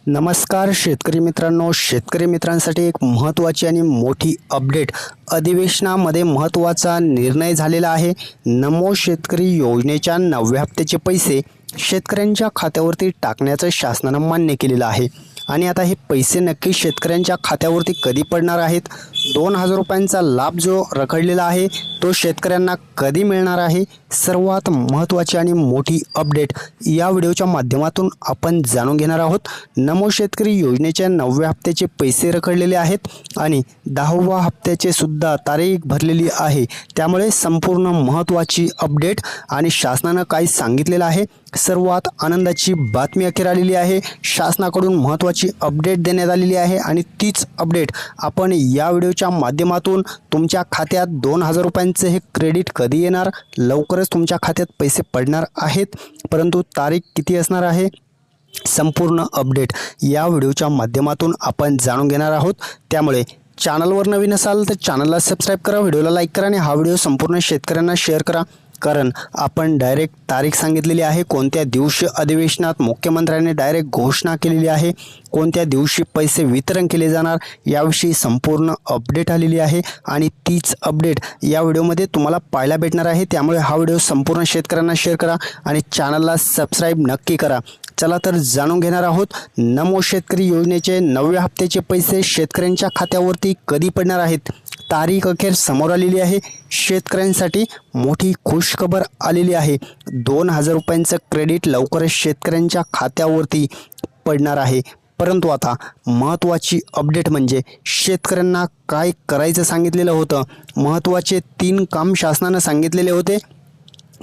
नमस्कार शेतकरी मित्रांनो, शेतकरी मित्रांसाठी एक महत्त्वाची आणि मोठी अपडेट अधिवेशनामध्ये महत्त्वाचा निर्णय झालेला आहे। नमो शेतकरी योजनेच्या 9व्या हप्त्याचे पैसे शेतकऱ्यांच्या खात्यावरती टाकण्याचं शासनाने मान्य केलेलं आहे। आणि आता हे पैसे नक्की शेतकऱ्यांच्या खात्यावरती कधी पडणार आहेत, 2000 रुपयांचा लाभ जो रखडलेला आहे तो शेतकऱ्यांना कधी मिळणार आहे, सर्वात महत्त्वाची आणि मोठी अपडेट या व्हिडिओच्या माध्यमातून आपण जाणून घेणार आहोत। नमो शेतकरी योजनेच्या 9व्या हप्त्याचे पैसे रखडलेले आहेत आणि 10व्या हप्त्याचे सुद्धा तारीख भरलेली आहे। त्यामुळे संपूर्ण महत्त्वाची अपडेट आणि शासनाने काय सांगितलेलं आहे, सर्वात आनंदाची बातमी अखेर आलेली आहे। शासनाकडून महत्त्वाची अपडेट देण्यात आलेली आहे आणि तीच अपडेट आपण या व्हिडिओच्या माध्यमातून तुमच्या खात्यात 2000 रुपयांचे हे क्रेडिट कधी येणार, लवकरच तुमच्या खात्यात पैसे पडणार आहेत, परंतु तारीख किती असणार आहे, संपूर्ण अपडेट या व्हिडिओच्या माध्यमातून आपण जाणून घेणार आहोत। त्यामुळे चॅनलवर नवीन असाल तर चॅनलला सबस्क्राइब करा, व्हिडिओला लाईक करा आणि हा व्हिडिओ संपूर्ण शेतकऱ्यांना शेअर करा। कारण आपण डायरेक्ट तारीख सांगितलेली आहे, कोणत्या दिवशी अधिवेशनात मुख्यमंत्र्यांनी डायरेक्ट घोषणा केलेली आहे, कोणत्या दिवशी पैसे वितरण केले जाणार याविषयी संपूर्ण अपडेट आलेली आहे आणि तीच अपडेट या व्हिडिओमध्ये तुम्हाला पाहायला भेटणार आहे। त्यामुळे हा व्हिडिओ संपूर्ण शेतकऱ्यांना शेअर करा आणि चॅनलला सबस्क्राइब नक्की करा। चला तर जाणून घेणार आहोत नमो शेतकरी योजनेचे 9व्या हप्त्याचे पैसे शेतकऱ्यांच्या खात्यावरती कधी पडणार आहेत। तारीख अखेर समोर आलेली आहे। शेतकऱ्यांसाठी मोठी खुशखबर आलेली आहे, 2000 रुपयांचं क्रेडिट लवकरच शेतकऱ्यांच्या खात्यावरती पडणार आहे। परंतु आता महत्त्वाची अपडेट म्हणजे शेतकऱ्यांना काय करायचं सांगितलेलं होतं। महत्त्वाचे 3 काम शासनाने सांगितलेले होते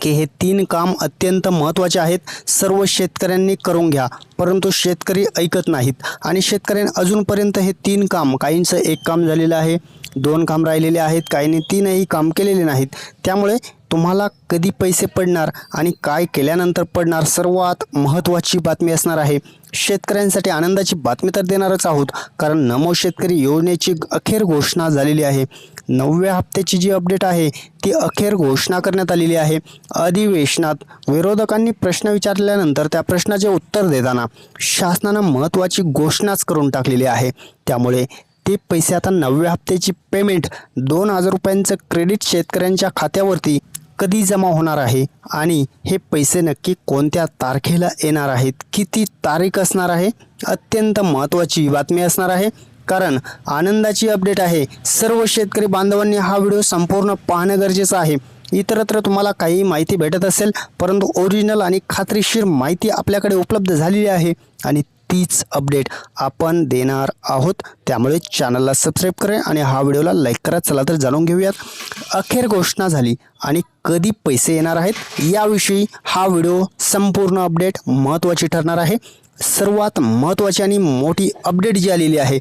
की हे 3 काम अत्यंत महत्त्वाचे आहेत, सर्व शेतकऱ्यांनी करून घ्या, परंतु शेतकरी ऐकत नाहीत आणि शेतकऱ्यांनी अजूनपर्यंत हे 3 काम, काहींचं 1 काम झालेलं आहे, 2 काम राहिलेले आहेत, काहींनी 3ही काम केलेले नाहीत। त्यामुळे तुम्हाला कधी पैसे पडणार आणि काय केल्यानंतर पडणार, सर्वात महत्त्वाची बातमी असणार आहे। शेतकऱ्यांसाठी आनंदाची बातमी तर देणारच आहोत, कारण नमो शेतकरी योजनेची अखेर घोषणा झालेली आहे। 9व्या हप्त्याची जी अपडेट आहे ती अखेर घोषणा करण्यात आलेली आहे। अधिवेशनात विरोधकांनी प्रश्न विचारल्यानंतर त्या प्रश्नाचे उत्तर देताना शासनाने महत्त्वाची घोषणाच करून टाकलेली आहे। त्यामुळे ते पैसे आता 9व्या हप्त्याची पेमेंट 2000 रुपयांचं क्रेडिट शेतकऱ्यांच्या खात्यावरती कधी जमा होणार आहे आणि हे पैसे नक्की कोणत्या तारखेला येणार आहेत, किती तारीख असणार आहे, अत्यंत महत्त्वाची बातमी असणार आहे। कारण आनंदाची अपडेट आहे, सर्व शेतकरी बांधवांनी हा व्हिडिओ संपूर्ण पाहणं गरजेचं आहे। इतरत्र तुम्हाला काही माहिती भेटत असेल, परंतु ओरिजिनल आणि खात्रीशीर माहिती आपल्याकडे उपलब्ध झालेली आहे आणि तीच अपडेट आपण देणार आहोत। त्यामुळे चॅनलला सबस्क्राइब करा आणि हा व्हिडिओला लाईक करा। चला तर जाणून घेऊयात अखेर घोषणा झाली आणि कधी पैसे येणार आहेत याविषयी हा व्हिडिओ संपूर्ण अपडेट महत्त्वाची ठरणार आहे। सर्वात महत्त्वाची आणि मोठी अपडेट जी आलेली आहे,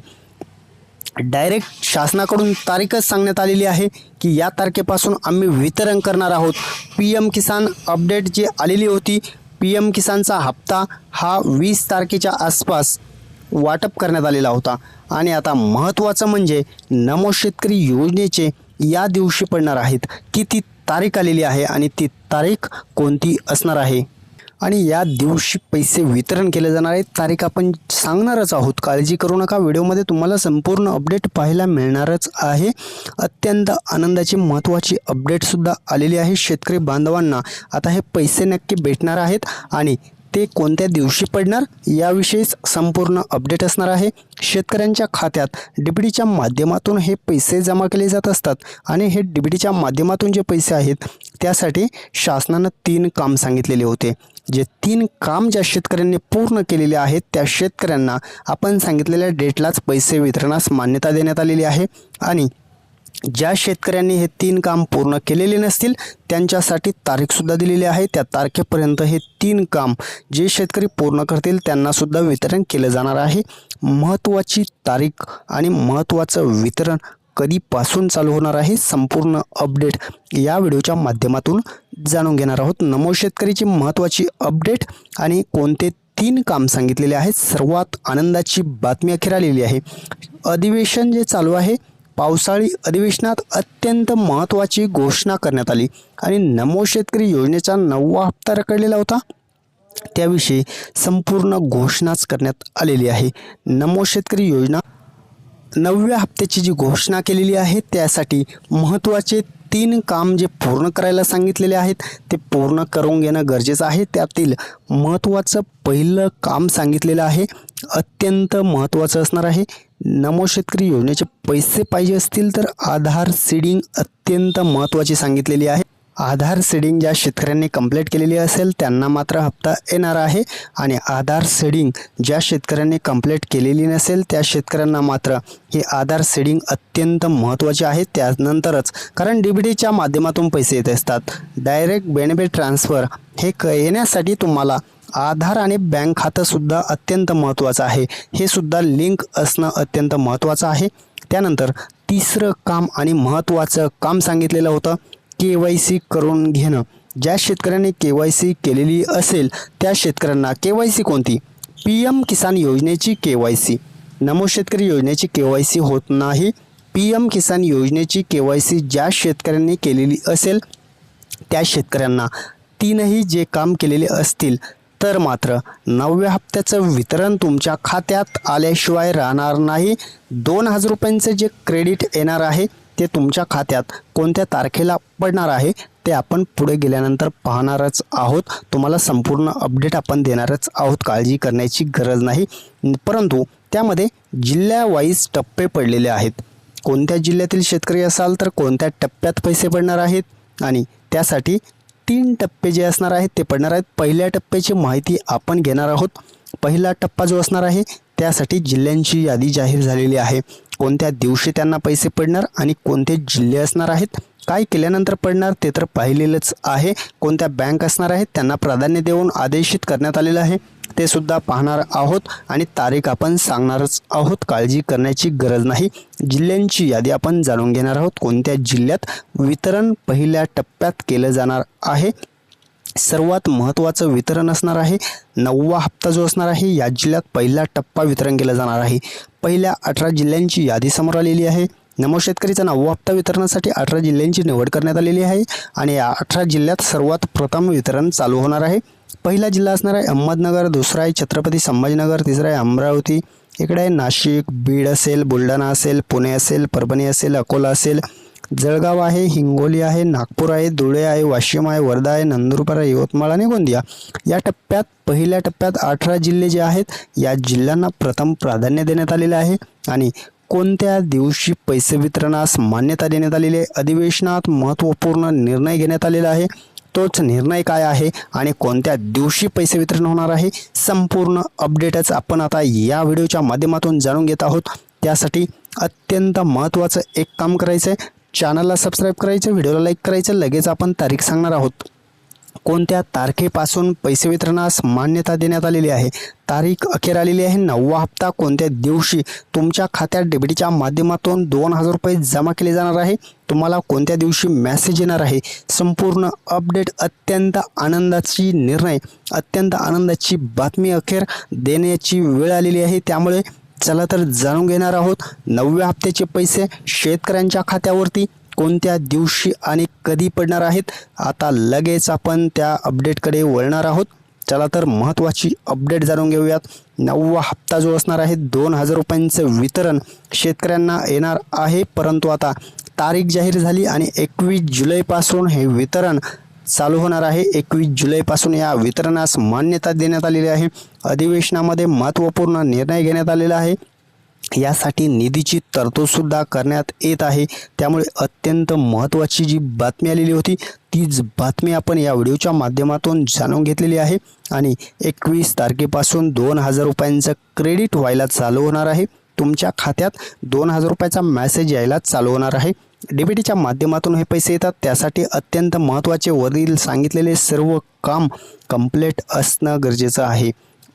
डायरेक्ट शासनाकडून तारीखच सांगण्यात आलेली आहे की या तारखेपासून आम्ही वितरण करणार आहोत। PM किसान अपडेट जी आलेली होती, PM किसानचा हप्ता हा 20 तारखेच्या आसपास वाटप करण्यात आलेला होता आणि आता महत्त्वाचं म्हणजे नमो शेतकरी योजनेचे या दिवशी पडणार आहेत, किती तारीख आलेली आहे आणि ती तारीख कोणती असणार आहे आणि या दिवशी पैसे वितरण केले जाणार आहेत, तारीख आपण सांगणारच आहोत। काळजी करू नका, व्हिडिओमध्ये तुम्हाला संपूर्ण अपडेट पाहायला मिळणारच आहे। अत्यंत आनंदाची महत्त्वाची अपडेटसुद्धा आलेली आहे शेतकरी बांधवांना। आता हे पैसे नक्की भेटणार आहेत आणि ते कोणत्या दिवशी पडणार याविषयीच संपूर्ण अपडेट असणार आहे। शेतकऱ्यांच्या खात्यात DBTच्या माध्यमातून हे पैसे जमा केले जात असतात आणि हे DBTच्या माध्यमातून जे पैसे आहेत त्यासाठी शासनाने 3 काम सांगितलेले होते। जे 3 काम ज्या शेतकऱ्यांनी पूर्ण केलेले आहेत त्या शेतकऱ्यांना आपण सांगितलेल्या डेटलाच पैसे वितरणास मान्यता देण्यात आलेली आहे आणि ज्या शेतकऱ्यांनी हे 3 काम पूर्ण केलेले नसतील त्यांच्यासाठी तारीखसुद्धा दिलेली आहे। त्या तारखेपर्यंत हे 3 काम जे शेतकरी पूर्ण करतील त्यांनासुद्धा वितरण केलं जाणार आहे। महत्त्वाची तारीख आणि महत्त्वाचं वितरण कधीपासून चालू होणार आहे, संपूर्ण अपडेट या व्हिडिओच्या माध्यमातून जाणून घेणार आहोत। नमो शेतकरीची महत्त्वाची अपडेट आणि कोणते 3 काम सांगितलेले आहेत, सर्वात आनंदाची बातमी अखेर आलेली आहे। अधिवेशन जे चालू आहे, पावसाळी अधिवेशनात अत्यंत महत्त्वाची घोषणा करण्यात आली आणि नमो शेतकरी योजनेचा 9वा हप्ता रखडलेला होता त्याविषयी संपूर्ण घोषणाच करण्यात आलेली आहे. नमो शेतकरी योजना 9व्या हप्त्याची जी घोषणा केलेली आहे त्यासाठी महत्त्वाचे 3 काम जे पूर्ण करायला सांगितलेले आहेत ते पूर्ण करून घेणं गरजेचं आहे. त्यातील महत्त्वाचं पहिलं काम सांगितलेलं आहे, अत्यंत महत्त्वाचं असणार आहे. नमो शेतकरी योजनेचे पैसे पाहिजे असतील तर आधार सीडिंग अत्यंत महत्त्वाची सांगितलेली आहे. आधार सीडिंग ज्या शेतकऱ्यांनी कंप्लीट केलेली असेल त्यांना मात्र हप्ता येणार आहे आणि आधार सीडिंग ज्या शेतकऱ्यांनी कंप्लीट केलेली नसेल त्या शेतकऱ्यांना मात्र हे आधार सीडिंग अत्यंत महत्त्वाचे आहे. त्यानंतरच कारण DBTच्या माध्यमातून पैसे येत असतात, डायरेक्ट बेनिफिट ट्रान्सफर हे येण्यासाठी तुम्हाला आधार आणि बँक खातंसुद्धा अत्यंत महत्त्वाचं आहे. हे सुद्धा लिंक असणं अत्यंत महत्त्वाचं आहे. त्यानंतर तिसरं काम आणि महत्त्वाचं काम सांगितलेलं होतं KYC करून घेणं. ज्या शेतकऱ्यांनी KYC केलेली असेल त्या शेतकऱ्यांना KYC कोणती? PM किसान योजनेची KYC. नमो शेतकरी योजनेची KYC होत नाही. PM किसान योजनेची KYC ज्या शेतकऱ्यांनी केलेली असेल त्या शेतकऱ्यांना तीनही जे काम केलेले असतील तर मात्र 9व्या हप्त्याचं वितरण तुमच्या खात्यात आल्याशिवाय राहणार नाही. 2000 रुपयांचे जे क्रेडिट येणार आहे ते तुमच्या खात्यात कोणत्या तारखेला पडणार आहे ते आपण पुढे गेल्यानंतर पाहणारच आहोत. तुम्हाला संपूर्ण अपडेट आपण देणारच आहोत, काळजी करण्याची गरज नाही. परंतु त्यामध्ये जिल्ह्यावाईज टप्पे पडलेले आहेत. कोणत्या जिल्ह्यातील शेतकरी असाल तर कोणत्या टप्प्यात पैसे पडणार आहेत आणि त्यासाठी 3 टप्पे जे असणार आहेत ते पडणार आहेत. पहिल्या टप्प्याची माहिती आपण घेणार आहोत. पहिला टप्पा जो असणार आहे त्यासाठी जिल्ह्यांची यादी जाहीर झालेली आहे. कोणत्या दिवशी त्यांना पैसे पडणार आणि कोणते जिल्हे असणार आहेत, काय केल्यानंतर पडणार ते तर पाहिलेलंच आहे. कोणत्या बँक असणार आहेत त्यांना प्राधान्य देऊन आदेशित करण्यात आलेलं आहे ते सुद्धा पाहणार आहोत आणि तारीख आपण सांगणारच आहोत. काळजी करण्याची गरज नाही. जिल्ह्यांची यादी आपण जाणून घेणार आहोत. कोणत्या जिल्ह्यात वितरण पहिल्या टप्प्यात केलं जाणार आहे. सर्वात महत्त्वाचं वितरण असणार आहे 9वा हप्ता जो असणार आहे या जिल्ह्यात पहिला टप्पा वितरण केलं जाणार आहे. पहिल्या 18 जिल्ह्यांची यादी समोर आलेली आहे. नमो शेतकरीचा 9वा हप्ता वितरणासाठी 18 जिल्ह्यांची निवड करण्यात आलेली आहे आणि या 18 जिल्ह्यात सर्वात प्रथम वितरण चालू होणार आहे. पहिला जिल्हा असणार आहे अहमदनगर, दुसरा आहे छत्रपती संभाजीनगर, तिसरा आहे अमरावती, इकडे आहे नाशिक, बीड असेल, बुलढाणा असेल, पुणे असेल, परभणी असेल, अकोला असेल, जळगाव आहे, हिंगोली आहे, नागपूर आहे, धुळे आहे, वाशिम आहे, वर्धा आहे, नंदुरबार आहे, यवतमाळ आणि गोंदिया. या टप्प्यात पहिल्या टप्प्यात 18 जिल्हे जे आहेत या जिल्ह्यांना प्रथम प्राधान्य देण्यात आलेलं आहे. आणि कोणत्या दिवशी पैसे वितरणास मान्यता देण्यात आलेली आहे, अधिवेशनात महत्त्वपूर्ण निर्णय घेण्यात आलेला आहे. तोच निर्णय काय आहे आणि कोणत्या दिवशी पैसे वितरण होणार आहे, संपूर्ण अपडेटच आपण आता या व्हिडिओच्या माध्यमातून जाणून घेत आहोत. त्यासाठी अत्यंत महत्त्वाचं एक काम करायचं आहे, चॅनलला सबस्क्राईब करायचं, व्हिडिओला लाईक करायचं. लगेच आपण तारीख सांगणार आहोत. कोणत्या तारखेपासून पैसे वितरणास मान्यता देण्यात आलेली आहे, तारीख अखेर आलेली आहे. 9वा हप्ता कोणत्या दिवशी तुमच्या खात्यात DBTच्या माध्यमातून 2000 रुपये जमा केले जाणार आहे, तुम्हाला कोणत्या दिवशी मेसेज येणार आहे, संपूर्ण अपडेट. अत्यंत आनंदाची निर्णय, अत्यंत आनंदाची बातमी अखेर देण्याची वेळ आलेली आहे. त्यामुळे चला तर जाणून घेणार आहोत 9व्या हप्त्याचे पैसे शेतकऱ्यांच्या खात्यावरती कोणत्या दिवशी आणि कधी पडणार आहेत. आता लगेच आपण त्या अपडेटकडे वळणार आहोत. चला तर महत्त्वाची अपडेट जाणून घेऊयात. 9वा हप्ता जो असणार आहे 2000 रुपयांचं वितरण शेतकऱ्यांना येणार आहे. परंतु आता तारीख जाहीर झाली आणि 21 जुलैपासून हे वितरण चालू होणार आहे. 21 जुलैपासून या वितरणास मान्यता देण्यात आलेली आहे. अधिवेशनामध्ये महत्त्वपूर्ण निर्णय घेण्यात आलेला आहे. यासाठी निधीची तरतूदसुद्धा करण्यात येत आहे. त्यामुळे अत्यंत महत्त्वाची जी बातमी आलेली होती तीच बातमी आपण या व्हिडिओच्या माध्यमातून जाणून घेतलेली आहे. आणि 21 तारखेपासून 2000 रुपयांचं क्रेडिट व्हायला चालू होणार आहे. तुमच्या खात्यात 2000 रुपयाचा मेसेज यायला चालू होणार आहे. DBTच्या माध्यमातून हे पैसे येतात. त्यासाठी अत्यंत महत्त्वाचे वरील सांगितलेले सर्व काम कंप्लीट असणं गरजेचं आहे.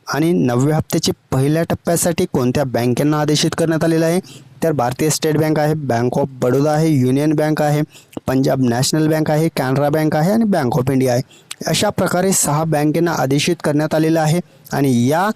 आणि 9व्या हप्त्याची पहिल्या टप्प्यासाठी कोणत्या बँकांना आदेशित करण्यात आलेलं आहे, तर भारतीय स्टेट बँक आहे, बँक ऑफ बडोदा आहे, युनियन बँक आहे, पंजाब नॅशनल बँक आहे, कॅनरा बँक आहे आणि बँक ऑफ इंडिया आहे. अशा प्रकारे 6 बँकांना आदेशित करण्यात आलेलं आहे. आणि या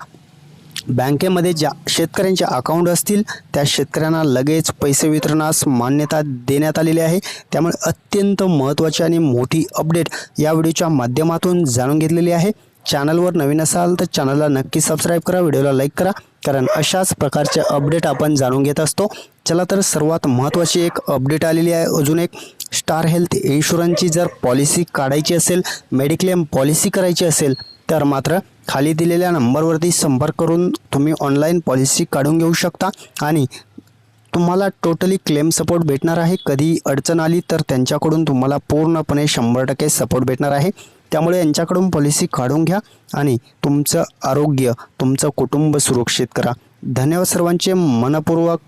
बँकेमध्ये ज्या शेतकऱ्यांचे अकाउंट असतील त्या शेतकऱ्यांना लगेच पैसे वितरणास मान्यता देण्यात आलेली आहे. त्यामुळे अत्यंत महत्त्वाची आणि मोठी अपडेट या व्हिडिओच्या माध्यमातून जाणून घेतलेली आहे. चॅनलवर नवीन असाल तर चॅनलला नक्की सबस्क्राईब करा, व्हिडिओला लाईक करा, कारण अशाच प्रकारचे अपडेट आपण जाणून घेत असतो. चला तर सर्वात महत्त्वाची एक अपडेट आलेली आहे. अजून एक स्टार हेल्थ इन्शुरन्सची जर पॉलिसी काढायची असेल, मेडिक्लेम पॉलिसी करायची असेल तर मात्र खाली दिलेल्या नंबरवरती संपर्क करून तुम्ही ऑनलाईन पॉलिसी काढून घेऊ शकता आणि तुम्हाला टोटली क्लेम सपोर्ट भेटणार आहे. कधी अडचण आली तर त्यांच्याकडून तुम्हाला पूर्णपणे 100% सपोर्ट भेटणार आहे. त्यामुळे यांच्याकडून पॉलिसी काढून घ्या आणि तुमचं आरोग्य, तुमचं कुटुंब सुरक्षित करा. धन्यवाद सर्वांचे मनपूर्वक.